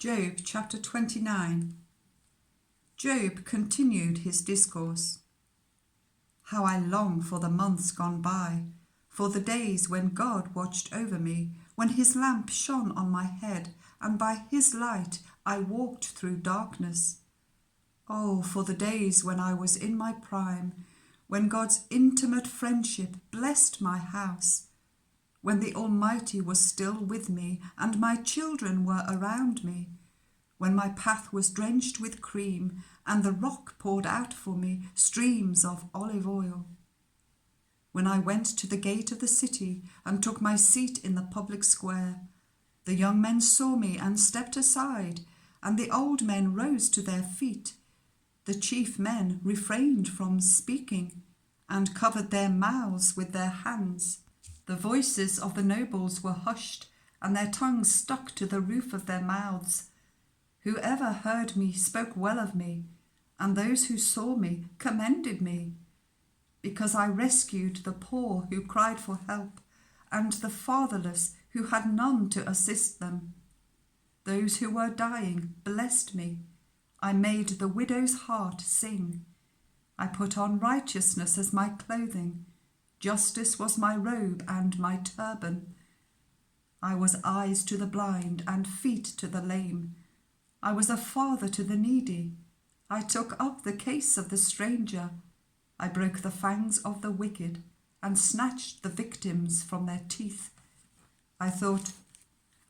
Job chapter 29. Job continued his discourse. How I long for the months gone by, for the days when God watched over me, when his lamp shone on my head, and by his light I walked through darkness. Oh, for the days when I was in my prime, when God's intimate friendship blessed my house, when the Almighty was still with me and my children were around me, when my path was drenched with cream and the rock poured out for me streams of olive oil. When I went to the gate of the city and took my seat in the public square, the young men saw me and stepped aside, and the old men rose to their feet. The chief men refrained from speaking and covered their mouths with their hands. The voices of the nobles were hushed, and their tongues stuck to the roof of their mouths. Whoever heard me spoke well of me, and those who saw me commended me, because I rescued the poor who cried for help, and the fatherless who had none to assist them. Those who were dying blessed me. I made the widow's heart sing. I put on righteousness as my clothing. Justice was my robe and my turban. I was eyes to the blind and feet to the lame. I was a father to the needy. I took up the case of the stranger. I broke the fangs of the wicked and snatched the victims from their teeth. I thought,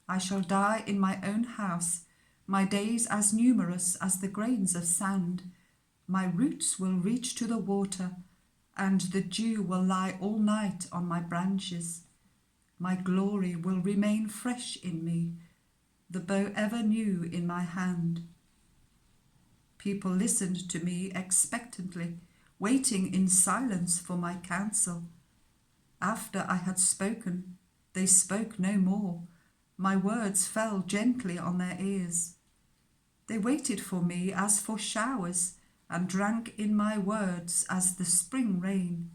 I shall die in my own house, my days as numerous as the grains of sand. My roots will reach to the water, and the dew will lie all night on my branches. My glory will remain fresh in me, the bow ever new in my hand. People listened to me expectantly, waiting in silence for my counsel. After I had spoken, they spoke no more. My words fell gently on their ears. They waited for me as for showers, and drank in my words as the spring rain.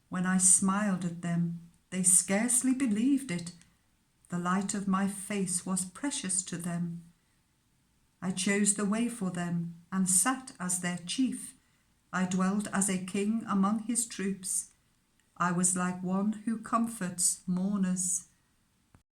When I smiled at them, they scarcely believed it. The light of my face was precious to them. I chose the way for them and sat as their chief. I dwelt as a king among his troops. I was like one who comforts mourners.